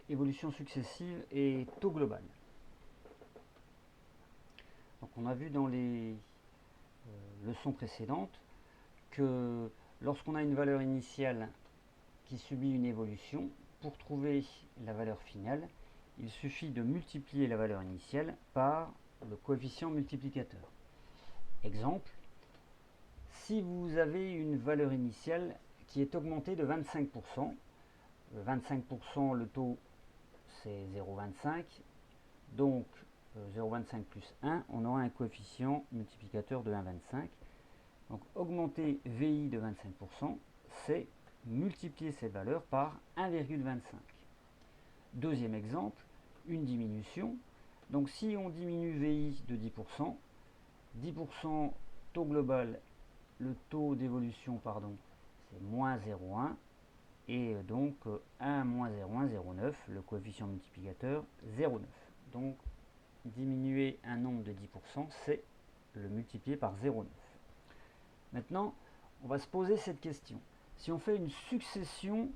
évolution successive et taux global. Donc on a vu dans les leçons précédentes que lorsqu'on a une valeur initiale qui subit une évolution, pour trouver la valeur finale, il suffit de multiplier la valeur initiale par le coefficient multiplicateur. Exemple, si vous avez une valeur initiale qui est augmentée de 25%, 25% le taux c'est 0,25, donc 0,25 plus 1, on aura un coefficient multiplicateur de 1,25. Donc augmenter VI de 25%, c'est multiplier cette valeur par 1,25. Deuxième exemple, une diminution. Donc si on diminue VI de 10%, 10% taux global, le taux d'évolution, pardon, c'est moins 0,1. Et donc 1 moins 0,1, 0,9, le coefficient multiplicateur 0,9. Donc diminuer un nombre de 10%, c'est le multiplier par 0,9. Maintenant, on va se poser cette question. Si on fait une succession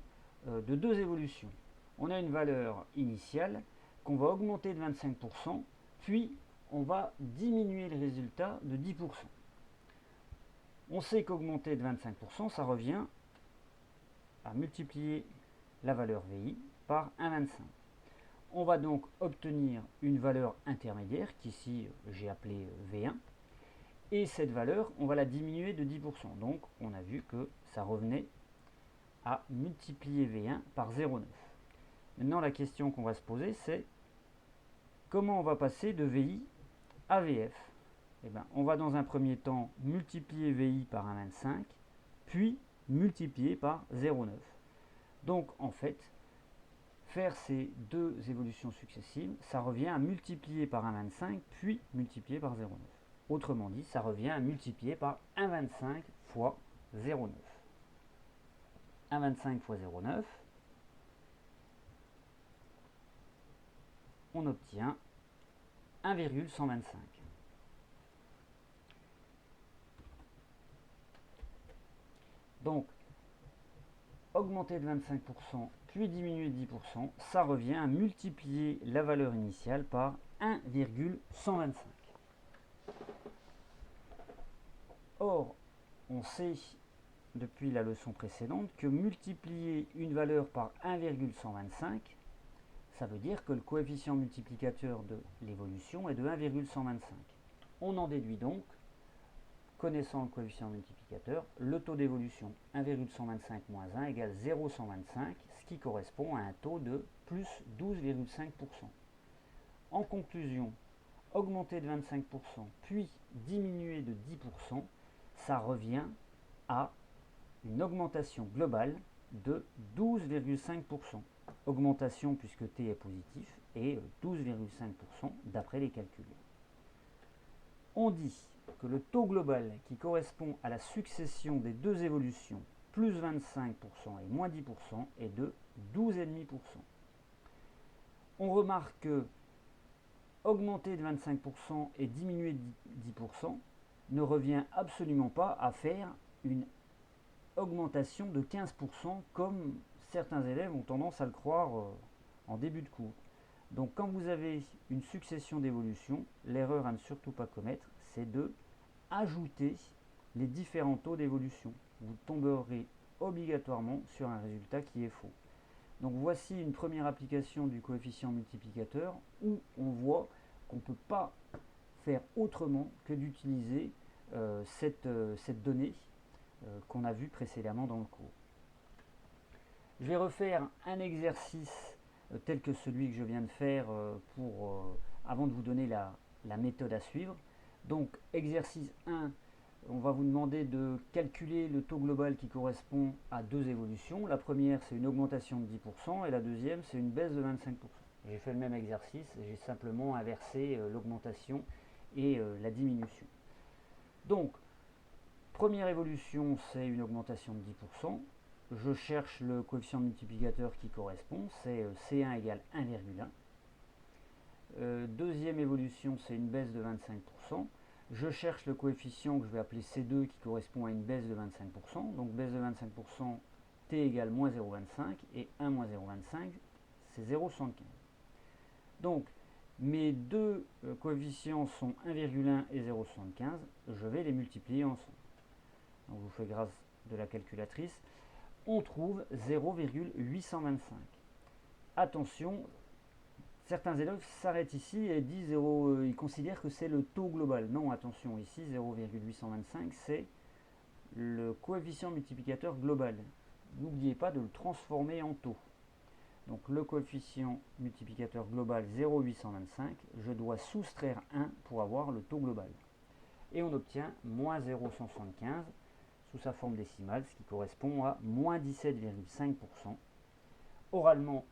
de deux évolutions, on a une valeur initiale qu'on va augmenter de 25%, puis on va diminuer le résultat de 10%. On sait qu'augmenter de 25%, ça revient à multiplier la valeur VI par 1,25. On va donc obtenir une valeur intermédiaire qu'ici j'ai appelée V1. Et cette valeur, on va la diminuer de 10%. Donc on a vu que ça revenait à multiplier V1 par 0,9. Maintenant la question qu'on va se poser, c'est comment on va passer de VI à VF. Eh bien, on va dans un premier temps multiplier VI par 1,25, puis multiplier par 0,9. Donc en fait, faire ces deux évolutions successives, ça revient à multiplier par 1,25, puis multiplier par 0,9. Autrement dit, ça revient à multiplier par 1,25 fois 0,9. 1,25 fois 0,9, on obtient 1,125. Donc, augmenter de 25%, puis diminuer de 10%, ça revient à multiplier la valeur initiale par 1,125. Or, on sait depuis la leçon précédente que multiplier une valeur par 1,125, ça veut dire que le coefficient multiplicateur de l'évolution est de 1,125. On en déduit donc, connaissant le coefficient multiplicateur, le taux d'évolution 1,125 moins 1 égale 0,125, ce qui correspond à un taux de plus 12,5%. En conclusion, augmenter de 25%, puis diminuer de 10%, ça revient à une augmentation globale de 12,5%. Augmentation puisque t est positif et 12,5% d'après les calculs. On dit que le taux global qui correspond à la succession des deux évolutions plus 25% et moins 10% est de 12,5%. On remarque que augmenter de 25% et diminuer de 10% ne revient absolument pas à faire une augmentation de 15% comme certains élèves ont tendance à le croire en début de cours. Donc quand vous avez une succession d'évolutions, l'erreur à ne surtout pas commettre, c'est de ajouter les différents taux d'évolution. Vous tomberez obligatoirement sur un résultat qui est faux. Donc voici une première application du coefficient multiplicateur où on voit qu'on ne peut pas faire autrement que d'utiliser cette donnée qu'on a vue précédemment dans le cours. Je vais refaire un exercice tel que celui que je viens de faire avant de vous donner la méthode à suivre. Donc exercice 1, on va vous demander de calculer le taux global qui correspond à deux évolutions. La première, c'est une augmentation de 10% et la deuxième, c'est une baisse de 25%. J'ai fait le même exercice, j'ai simplement inversé l'augmentation et la diminution. Donc, première évolution, c'est une augmentation de 10%. Je cherche le coefficient multiplicateur qui correspond, c'est C1 égale 1,1. Deuxième évolution, c'est une baisse de 25%. Je cherche le coefficient que je vais appeler C2 qui correspond à une baisse de 25%. Donc baisse de 25%, T égale moins 0,25 et 1 moins 0,25, c'est 0,75. Donc, mes deux coefficients sont 1,1 et 0,75. Je vais les multiplier ensemble. Donc, je vous fais grâce de la calculatrice. On trouve 0,825. Attention, certains élèves s'arrêtent ici et disent ils considèrent que c'est le taux global. Non, attention, ici 0,825 c'est le coefficient multiplicateur global. N'oubliez pas de le transformer en taux. Donc le coefficient multiplicateur global 0,825, je dois soustraire 1 pour avoir le taux global. Et on obtient moins 0,175 sous sa forme décimale, ce qui correspond à moins 17,5%. Oralement,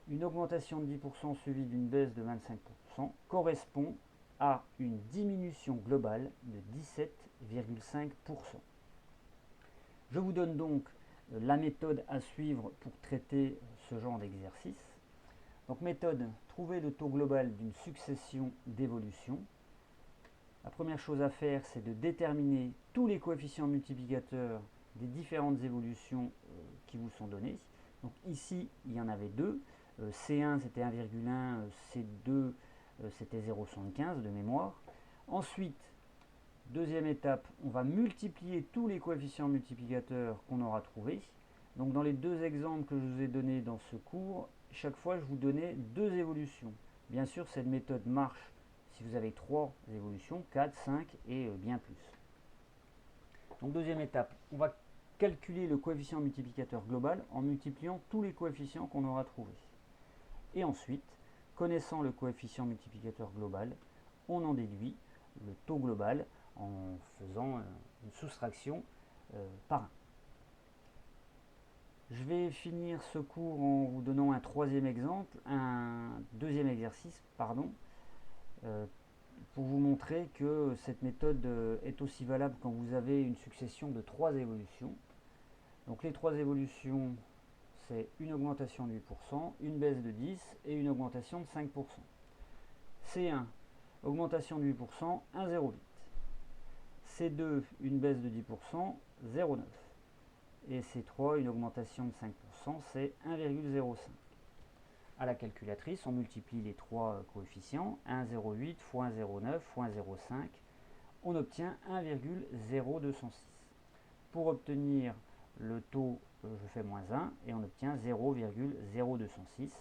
une augmentation de 10% suivie d'une baisse de 25% correspond à une diminution globale de 17,5%. Je vous donne donc la méthode à suivre pour traiter ce genre d'exercice. Donc méthode, trouver le taux global d'une succession d'évolutions. La première chose à faire, c'est de déterminer tous les coefficients multiplicateurs des différentes évolutions qui vous sont données. Donc ici, il y en avait deux. C1 c'était 1,1, C2 c'était 0,75 de mémoire. Ensuite, deuxième étape, on va multiplier tous les coefficients multiplicateurs qu'on aura trouvés. Donc dans les deux exemples que je vous ai donnés dans ce cours, chaque fois je vous donnais deux évolutions. Bien sûr, cette méthode marche si vous avez 3 évolutions, 4, 5 et bien plus. Donc deuxième étape, on va calculer le coefficient multiplicateur global en multipliant tous les coefficients qu'on aura trouvés. Et ensuite, connaissant le coefficient multiplicateur global, on en déduit le taux global en faisant une soustraction par 1. Je vais finir ce cours en vous donnant un deuxième exercice, pour vous montrer que cette méthode est aussi valable quand vous avez une succession de 3 évolutions. Donc les 3 évolutions, c'est une augmentation de 8%, une baisse de 10% et une augmentation de 5%. C1, augmentation de 8%, 1,08. C2, une baisse de 10%, 0,9. Et C3, une augmentation de 5%, c'est 1,05. À la calculatrice, on multiplie les 3 coefficients, 1,08 fois 1,09 fois 1,05, on obtient 1,0206. Pour obtenir le taux, je fais moins 1 et on obtient 0,0206.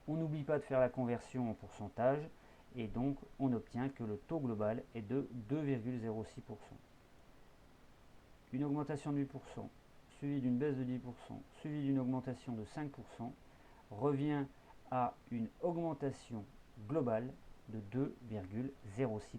On n'oublie pas de faire la conversion en pourcentage et donc on obtient que le taux global est de 2,06%. Une augmentation de 8%, suivie d'une baisse de 10%, suivie d'une augmentation de 5%, revient à une augmentation globale de 2,06%.